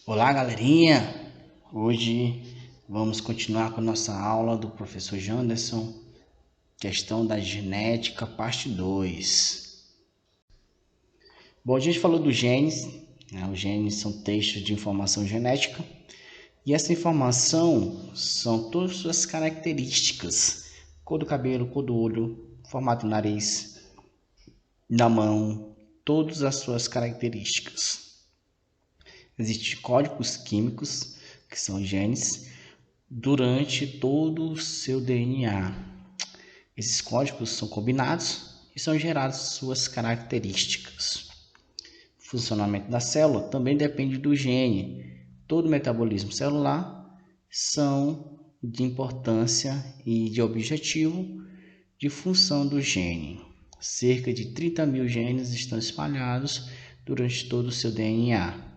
Olá, galerinha! Hoje vamos continuar com a nossa aula do professor Janderson, questão da genética, parte 2. Bom, a gente falou dos genes, né? Os genes são textos de informação genética e essa informação são todas suas características: cor do cabelo, cor do olho, formato do nariz, da mão, todas as suas características. Existem códigos químicos, que são genes, durante todo o seu DNA. Esses códigos são combinados e são geradas suas características. O funcionamento da célula também depende do gene. Todo o metabolismo celular são de importância e de objetivo de função do gene. Cerca de 30 mil genes estão espalhados durante todo o seu DNA.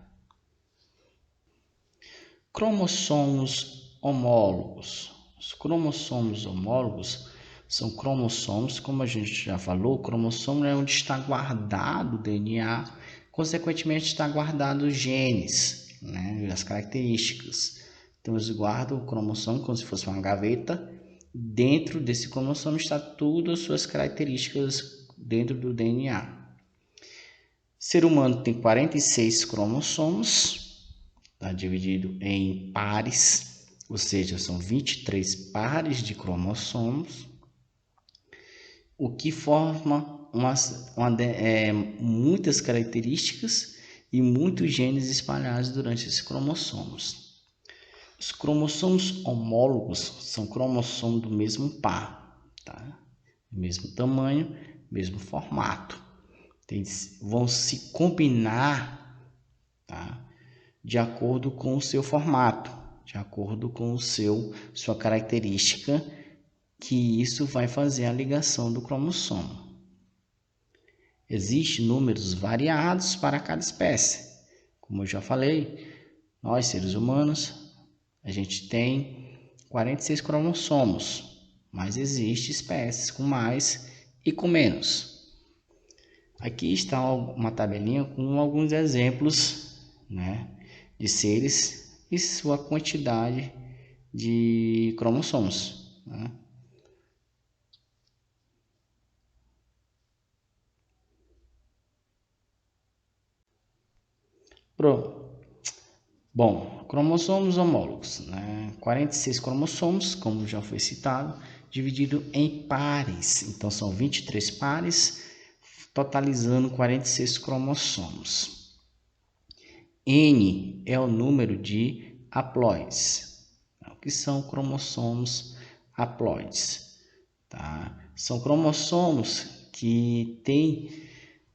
Cromossomos homólogos. Os cromossomos homólogos são cromossomos, como a gente já falou, o cromossomo é onde está guardado o DNA, consequentemente está guardado os genes, né, as características. Então eles guardam o cromossomo como se fosse uma gaveta. Dentro desse cromossomo está todas as suas características dentro do DNA. O ser humano tem 46 cromossomos. Está dividido em pares, ou seja, são 23 pares de cromossomos, o que forma muitas características e muitos genes espalhados durante esses cromossomos. Os cromossomos homólogos são cromossomos do mesmo par, tá? Mesmo tamanho, mesmo formato. Eles vão se combinar, tá? De acordo com o seu formato, de acordo com sua característica, que isso vai fazer a ligação do cromossomo. Existem números variados para cada espécie. Como eu já falei, nós seres humanos, a gente tem 46 cromossomos, mas existem espécies com mais e com menos. Aqui está uma tabelinha com alguns exemplos, né, de seres e sua quantidade de cromossomos, né? Bom, cromossomos homólogos, né? 46 cromossomos, como já foi citado, dividido em pares. Então são 23 pares, totalizando 46 cromossomos. N é o número de haploides. O que são cromossomos haploides? Tá? São cromossomos que têm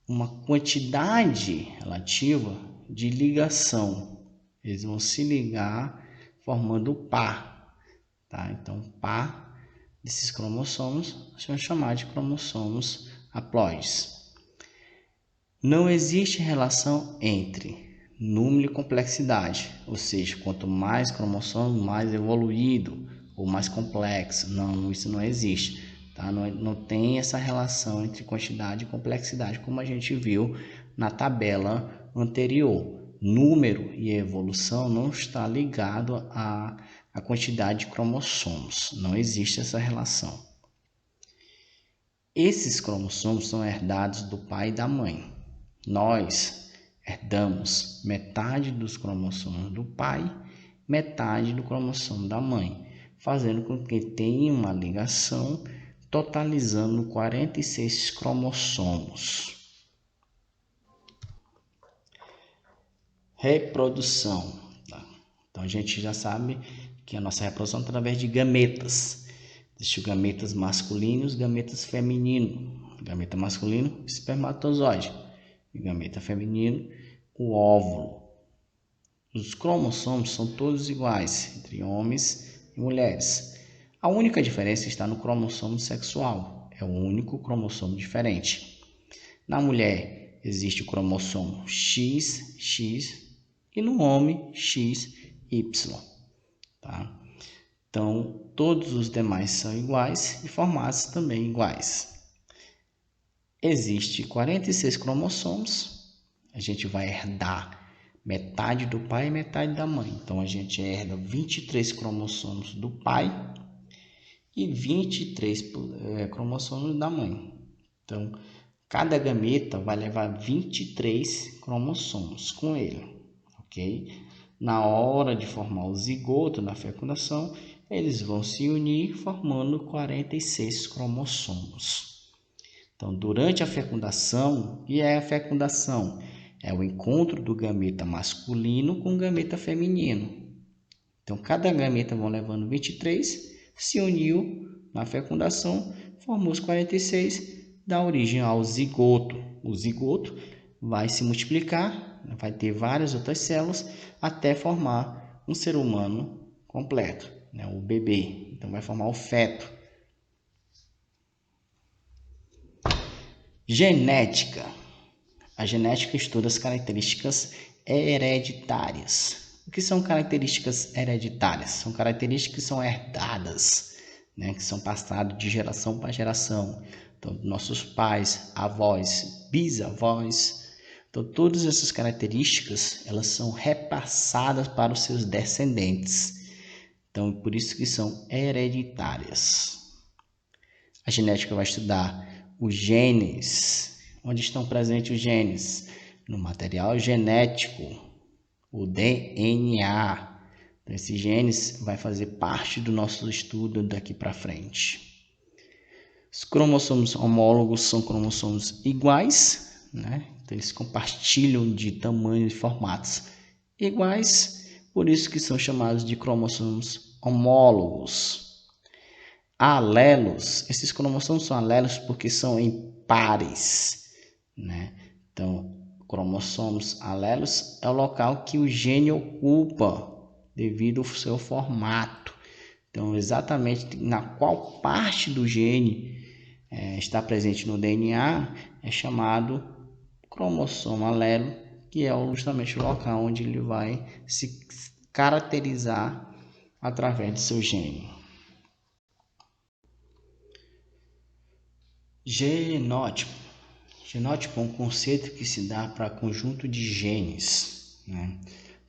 uma quantidade relativa de ligação. Eles vão se ligar formando par. Tá? Então, par desses cromossomos são chamados de cromossomos haploides. Não existe relação entre número e complexidade, ou seja, quanto mais cromossomo, mais evoluído ou mais complexo. Não, isso não existe. Tá? Não tem essa relação entre quantidade e complexidade, como a gente viu na tabela anterior. Número e evolução não está ligado à quantidade de cromossomos. Não existe essa relação. Esses cromossomos são herdados do pai e da mãe. Nós herdamos metade dos cromossomos do pai, metade do cromossomo da mãe, fazendo com que tenha uma ligação, totalizando 46 cromossomos. Reprodução. Então a gente já sabe que a nossa reprodução é através de gametas. Existem gametas masculinos, gametas femininos. Gameta masculino, espermatozoide. E gameta feminino, o óvulo. Os cromossomos são todos iguais entre homens e mulheres. A única diferença está no cromossomo sexual. É o único cromossomo diferente. Na mulher existe o cromossomo XX e no homem XY. Tá? Então, todos os demais são iguais e formatos também iguais. Existem 46 cromossomos, a gente vai herdar metade do pai e metade da mãe. Então a gente herda 23 cromossomos do pai e 23 cromossomos da mãe. Então cada gameta vai levar 23 cromossomos com ele, ok? Na hora de formar o zigoto, na fecundação, eles vão se unir formando 46 cromossomos. Então, durante a fecundação, e a fecundação? É o encontro do gameta masculino com o gameta feminino. Então, cada gameta vão levando 23, se uniu na fecundação, formou os 46, dá origem ao zigoto. O zigoto vai se multiplicar, vai ter várias outras células, até formar um ser humano completo, né? O bebê. Então, vai formar o feto. Genética. A genética estuda as características hereditárias. O que são características hereditárias? São características que são herdadas, né? Que são passadas de geração para geração. Então, nossos pais, avós, bisavós. Então, todas essas características, elas são repassadas para os seus descendentes. Então, por isso que são hereditárias. A genética vai estudar os genes. Onde estão presentes os genes? No material genético, o DNA. Então, esses genes vai fazer parte do nosso estudo daqui para frente. Os cromossomos homólogos são cromossomos iguais, né? Então, eles compartilham de tamanho e formatos iguais, por isso que são chamados de cromossomos homólogos. Alelos, esses cromossomos são alelos porque são em pares, né? Então, cromossomos alelos é o local que o gene ocupa devido ao seu formato. Então, exatamente na qual parte do gene está presente no DNA é chamado cromossomo alelo, que é justamente o local onde ele vai se caracterizar através do seu gene. Genótipo. Genótipo é um conceito que se dá para conjunto de genes, né?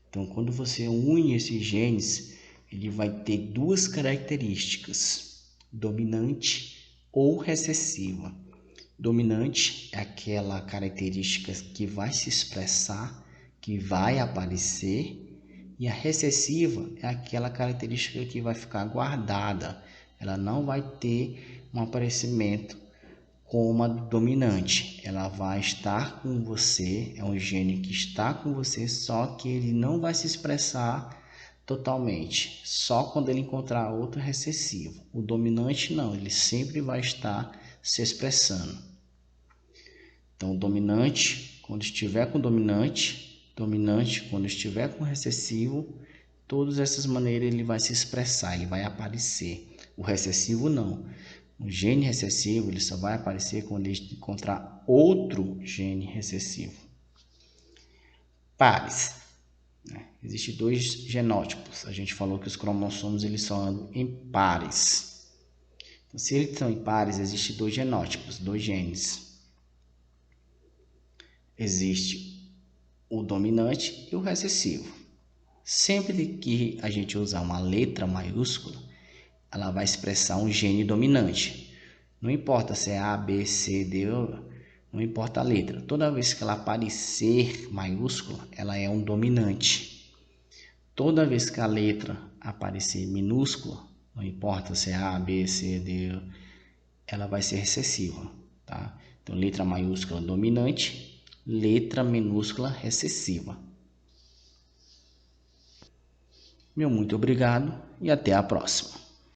Então, quando você une esses genes, ele vai ter duas características: dominante ou recessiva. Dominante é aquela característica que vai se expressar, que vai aparecer, e a recessiva é aquela característica que vai ficar guardada. Ela não vai ter um aparecimento como a dominante. Ela vai estar com você, é um gene que está com você, só que ele não vai se expressar totalmente, só quando ele encontrar outro recessivo. O dominante não, ele sempre vai estar se expressando. Então, o dominante, quando estiver com dominante quando estiver com recessivo, todas essas maneiras ele vai se expressar, ele vai aparecer. O recessivo não. O gene recessivo ele só vai aparecer quando ele encontrar outro gene recessivo. Pares. Existem dois genótipos. A gente falou que os cromossomos eles só andam em pares. Então, se eles são em pares, existem dois genótipos, dois genes. Existe o dominante e o recessivo. Sempre que a gente usar uma letra maiúscula, ela vai expressar um gene dominante. Não importa se é A, B, C, D, não importa a letra. Toda vez que ela aparecer maiúscula, ela é um dominante. Toda vez que a letra aparecer minúscula, não importa se é A, B, C, D, ela vai ser recessiva, tá? Então, letra maiúscula dominante, letra minúscula recessiva. Meu muito obrigado e até a próxima.